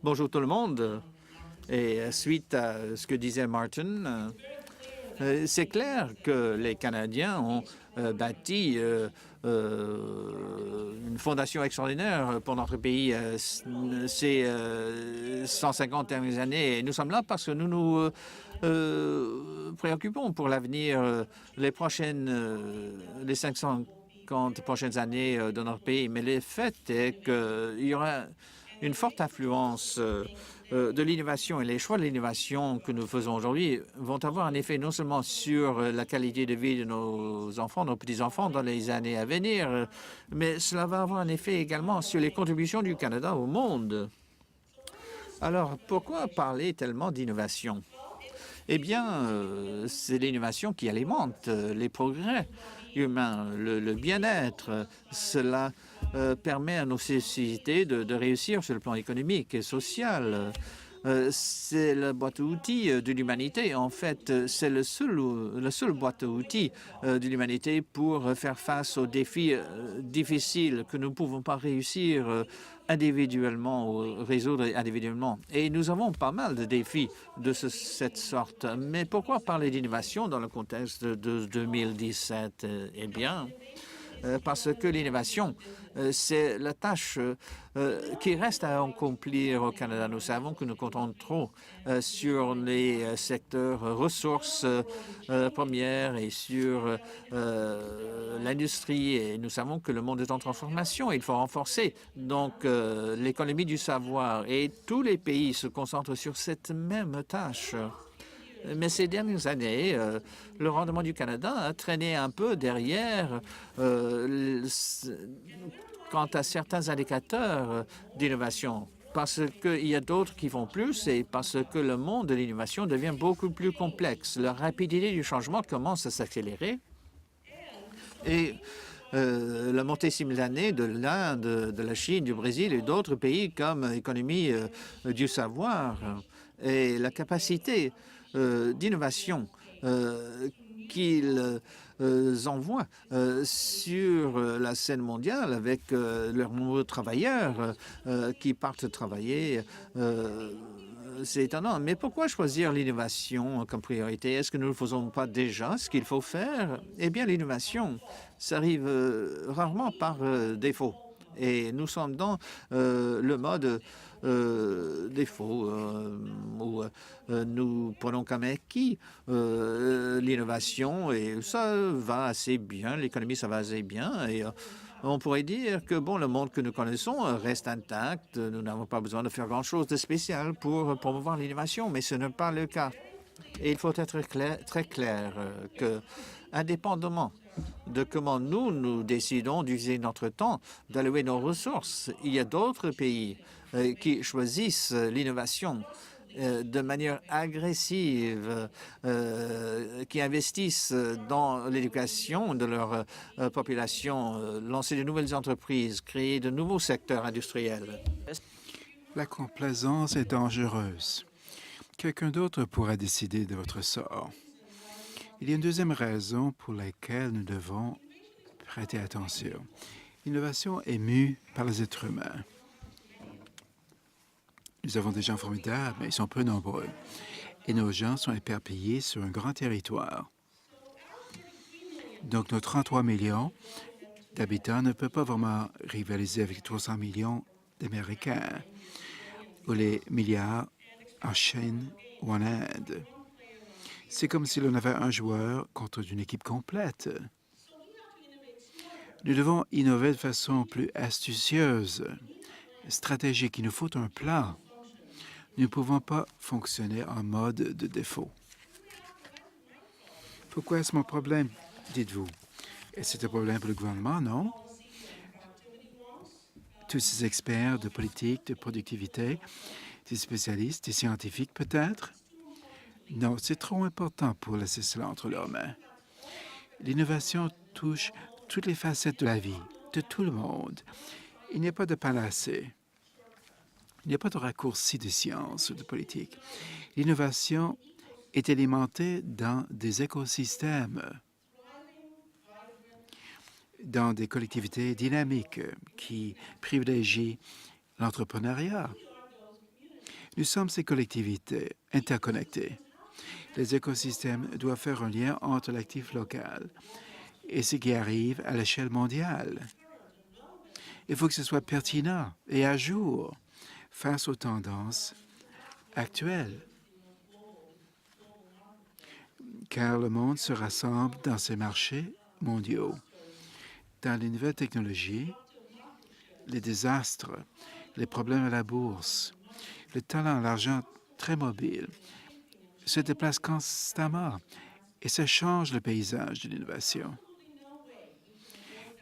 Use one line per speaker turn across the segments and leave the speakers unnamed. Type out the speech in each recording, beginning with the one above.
Bonjour tout le monde. Et suite à ce que disait Martin, c'est clair que les Canadiens ont bâti une fondation extraordinaire pour notre pays ces 150 dernières années. Et nous sommes là parce que nous nous préoccupons pour l'avenir, les 550 prochaines années de notre pays. Mais le fait est qu'il y aura une forte influence de l'innovation, et les choix de l'innovation que nous faisons aujourd'hui vont avoir un effet non seulement sur la qualité de vie de nos enfants, nos petits-enfants dans les années à venir, mais cela va avoir un effet également sur les contributions du Canada au monde. Alors, pourquoi parler tellement d'innovation? Eh bien, c'est l'innovation qui alimente les progrès humains, le bien-être. Cela permet à nos sociétés de réussir sur le plan économique et social. C'est la boîte à outils de l'humanité. En fait, c'est le seul boîte à outils de l'humanité pour faire face aux défis difficiles que nous ne pouvons pas réussir individuellement ou résoudre individuellement. Et nous avons pas mal de défis de cette sorte. Mais pourquoi parler d'innovation dans le contexte de 2017? Eh bien, parce que l'innovation, c'est la tâche qui reste à accomplir au Canada. Nous savons que nous comptons trop sur les secteurs ressources premières et sur l'industrie. Et nous savons que le monde est en transformation. Il faut renforcer donc l'économie du savoir. Et tous les pays se concentrent sur cette même tâche. Mais ces dernières années, le rendement du Canada a traîné un peu derrière quant à certains indicateurs d'innovation, parce qu'il y a d'autres qui font plus et parce que le monde de l'innovation devient beaucoup plus complexe. La rapidité du changement commence à s'accélérer et la montée simultanée de l'Inde, de la Chine, du Brésil et d'autres pays comme économie du savoir et la capacité d'innovation qu'ils envoient sur la scène mondiale avec leurs nombreux travailleurs qui partent travailler. C'est étonnant. Mais pourquoi choisir l'innovation comme priorité? Est-ce que nous ne faisons pas déjà ce qu'il faut faire? Eh bien, l'innovation, ça arrive rarement par défaut. Et nous sommes dans le mode défaut où nous prenons comme acquis l'innovation et ça va assez bien, l'économie ça va assez bien et on pourrait dire que bon, le monde que nous connaissons reste intact, nous n'avons pas besoin de faire grand-chose de spécial pour promouvoir l'innovation, mais ce n'est pas le cas. Et il faut être très clair que, indépendamment de comment nous décidons d'utiliser notre temps, d'allouer nos ressources, il y a d'autres pays qui choisissent l'innovation de manière agressive, qui investissent dans l'éducation de leur population, lancer de nouvelles entreprises, créer de nouveaux secteurs industriels.
La complaisance est dangereuse. Quelqu'un d'autre pourra décider de votre sort. Il y a une deuxième raison pour laquelle nous devons prêter attention. L'innovation est mue par les êtres humains. Nous avons des gens formidables, mais ils sont peu nombreux. Et nos gens sont éparpillés sur un grand territoire. Donc, nos 33 millions d'habitants ne peuvent pas vraiment rivaliser avec 300 millions d'Américains ou les milliards en Chine ou en Inde. C'est comme si l'on avait un joueur contre une équipe complète. Nous devons innover de façon plus astucieuse, stratégique. Il nous faut un plan. Nous ne pouvons pas fonctionner en mode de défaut. Pourquoi est-ce mon problème, dites-vous? Est-ce un problème pour le gouvernement? Non. Tous ces experts de politique, de productivité, des spécialistes, des scientifiques peut-être? Non, c'est trop important pour laisser cela entre leurs mains. L'innovation touche toutes les facettes de la vie, de tout le monde. Il n'y a pas de panacée. Il n'y a pas de raccourci de science ou de politique. L'innovation est alimentée dans des écosystèmes, dans des collectivités dynamiques qui privilégient l'entrepreneuriat. Nous sommes ces collectivités interconnectées. Les écosystèmes doivent faire un lien entre l'actif local et ce qui arrive à l'échelle mondiale. Il faut que ce soit pertinent et à jour face aux tendances actuelles, car le monde se rassemble dans ces marchés mondiaux. Dans les nouvelles technologies, les désastres, les problèmes à la bourse, le talent, l'argent très mobile se déplacent constamment et ça change le paysage de l'innovation.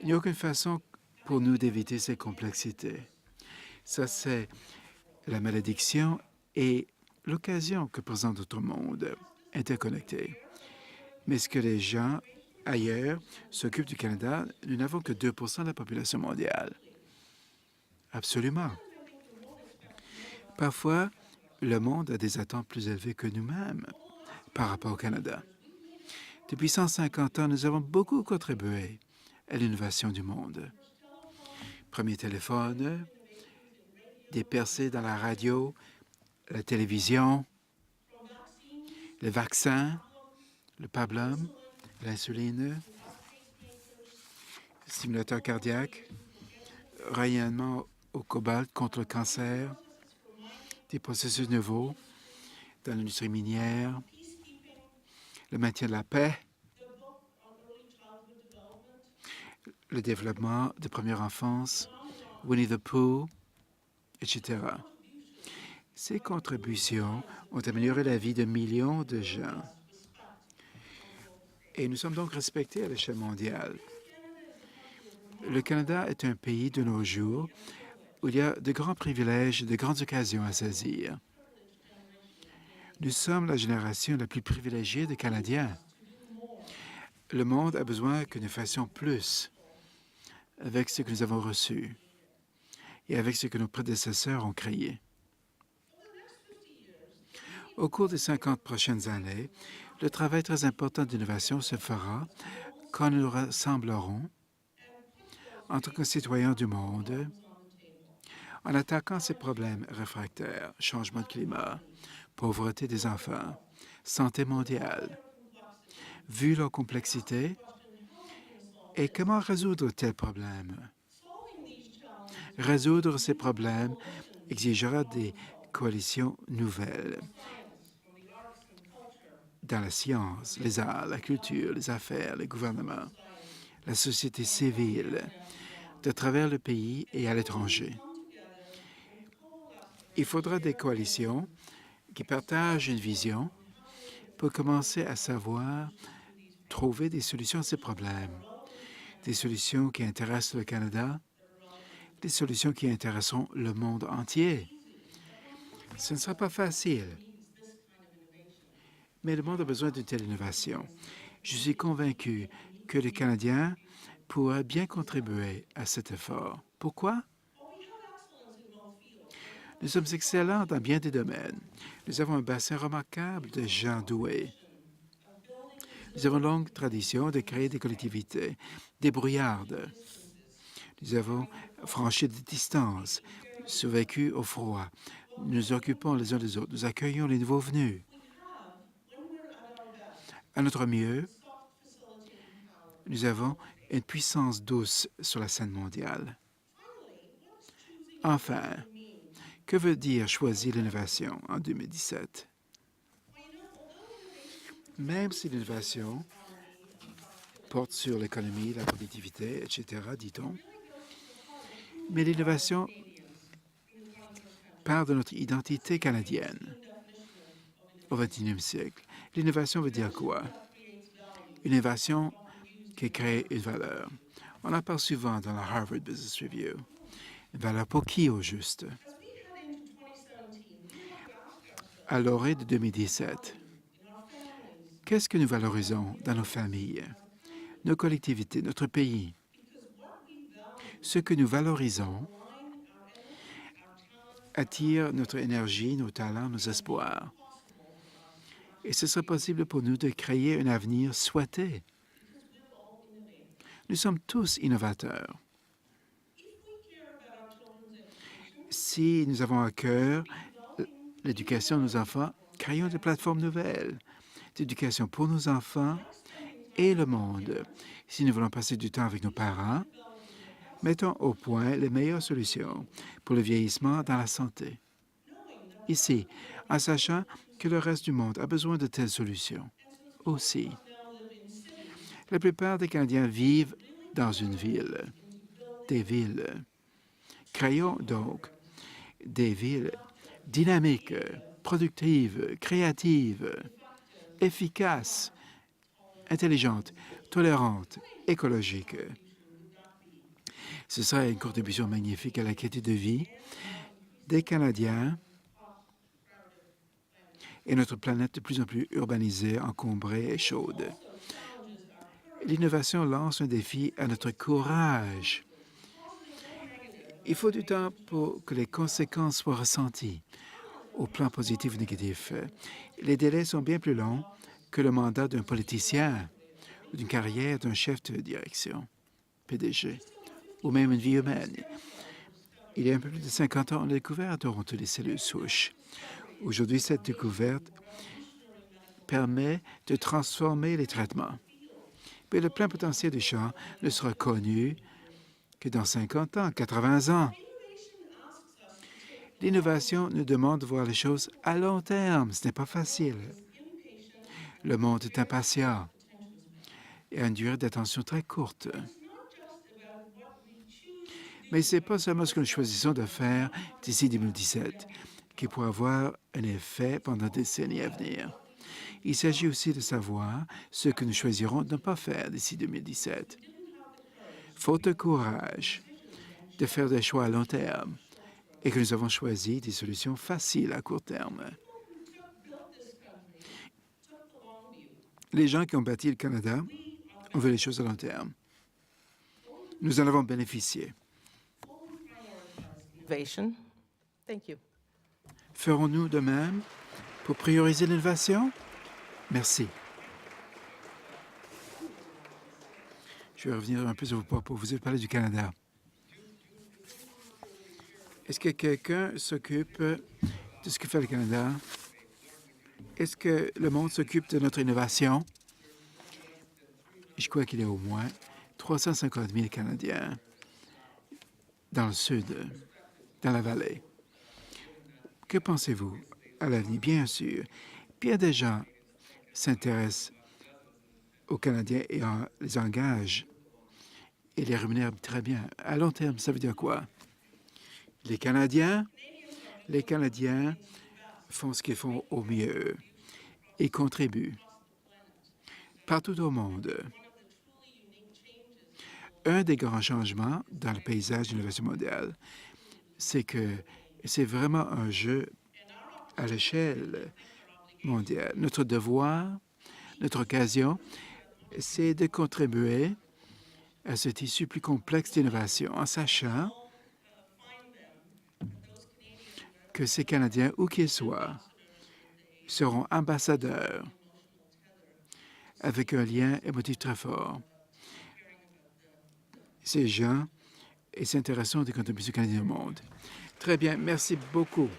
Il n'y a aucune façon pour nous d'éviter ces complexités. Ça, c'est la malédiction et l'occasion que présente notre monde interconnecté. Mais ce que les gens ailleurs s'occupent du Canada, nous n'avons que 2 de la population mondiale. Absolument. Parfois, le monde a des attentes plus élevées que nous-mêmes par rapport au Canada. Depuis 150 ans, nous avons beaucoup contribué à l'innovation du monde. Premier téléphone, des percées dans la radio, la télévision, le vaccin, le pablum, l'insuline, le stimulateur cardiaque, rayonnement au cobalt contre le cancer, des processus nouveaux dans l'industrie minière, le maintien de la paix, le développement de première enfance, Winnie the Pooh, etc. Ces contributions ont amélioré la vie de millions de gens. Et nous sommes donc respectés à l'échelle mondiale. Le Canada est un pays de nos jours où il y a de grands privilèges et de grandes occasions à saisir. Nous sommes la génération la plus privilégiée de Canadiens. Le monde a besoin que nous fassions plus avec ce que nous avons reçu et avec ce que nos prédécesseurs ont créé. Au cours des 50 prochaines années, le travail très important d'innovation se fera quand nous nous rassemblerons en tant que citoyens du monde en attaquant ces problèmes réfractaires, changement de climat, pauvreté des enfants, santé mondiale. Vu leur complexité, et comment résoudre tel problème? Résoudre ces problèmes exigera des coalitions nouvelles dans la science, les arts, la culture, les affaires, les gouvernements, la société civile, de travers le pays et à l'étranger. Il faudra des coalitions qui partagent une vision pour commencer à savoir trouver des solutions à ces problèmes, des solutions qui intéressent le Canada, des solutions qui intéresseront le monde entier. Ce ne sera pas facile, mais le monde a besoin d'une telle innovation. Je suis convaincu que les Canadiens pourraient bien contribuer à cet effort. Pourquoi? Nous sommes excellents dans bien des domaines. Nous avons un bassin remarquable de gens doués. Nous avons une longue tradition de créer des collectivités débrouillardes. Nous avons franchi des distances, survécu au froid. Nous occupons les uns des autres. Nous accueillons les nouveaux venus. À notre mieux, nous avons une puissance douce sur la scène mondiale. Enfin, que veut dire choisir l'innovation en 2017? Même si l'innovation porte sur l'économie, la productivité, etc., dit-on, mais l'innovation part de notre identité canadienne au XXIe siècle. L'innovation veut dire quoi? Une innovation qui crée une valeur. On en parle souvent dans la Harvard Business Review. Une valeur pour qui, au juste? À l'orée de 2017, qu'est-ce que nous valorisons dans nos familles, nos collectivités, notre pays? Ce que nous valorisons attire notre énergie, nos talents, nos espoirs. Et ce serait possible pour nous de créer un avenir souhaité. Nous sommes tous innovateurs. Si nous avons à cœur l'éducation de nos enfants, créons des plateformes nouvelles d'éducation pour nos enfants et le monde. Si nous voulons passer du temps avec nos parents, mettons au point les meilleures solutions pour le vieillissement dans la santé. Ici, en sachant que le reste du monde a besoin de telles solutions aussi. La plupart des Canadiens vivent dans une ville, des villes. Créons donc des villes dynamiques, productives, créatives, efficaces, intelligentes, tolérantes, écologiques. Ce serait une contribution magnifique à la qualité de vie des Canadiens et notre planète de plus en plus urbanisée, encombrée et chaude. L'innovation lance un défi à notre courage. Il faut du temps pour que les conséquences soient ressenties, au plan positif ou négatif. Les délais sont bien plus longs que le mandat d'un politicien ou d'une carrière d'un chef de direction, PDG, ou même une vie humaine. Il y a un peu plus de 50 ans, on a découvert à Toronto les cellules souches. Aujourd'hui, cette découverte permet de transformer les traitements. Mais le plein potentiel du champ ne sera connu que dans 50 ans, 80 ans. L'innovation nous demande de voir les choses à long terme. Ce n'est pas facile. Le monde est impatient et a une durée d'attention très courte. Mais ce n'est pas seulement ce que nous choisissons de faire d'ici 2017 qui pourra avoir un effet pendant des décennies à venir. Il s'agit aussi de savoir ce que nous choisirons de ne pas faire d'ici 2017. Faute de courage de faire des choix à long terme et que nous avons choisi des solutions faciles à court terme. Les gens qui ont bâti le Canada ont vu les choses à long terme. Nous en avons bénéficié. Ferons-nous de même pour prioriser l'innovation? Merci. Je vais revenir un peu sur vos propos. Vous avez parlé du Canada. Est-ce que quelqu'un s'occupe de ce que fait le Canada? Est-ce que le monde s'occupe de notre innovation? Je crois qu'il y a au moins 350 000 Canadiens dans le sud, dans la vallée. Que pensez-vous à l'avenir? Bien sûr, bien des gens s'intéressent aux Canadiens et les engagent et les rémunèrent très bien. À long terme, ça veut dire quoi? Les Canadiens font ce qu'ils font au mieux et contribuent partout au monde. Un des grands changements dans le paysage de l'innovation mondiale, c'est que c'est vraiment un jeu à l'échelle mondiale. Notre devoir, notre occasion, c'est de contribuer à ce tissu plus complexe d'innovation en sachant que ces Canadiens, où qu'ils soient, seront ambassadeurs avec un lien émotif très fort. Ces gens et s'intéressent des contributions canadiennes au monde. Très bien, merci beaucoup.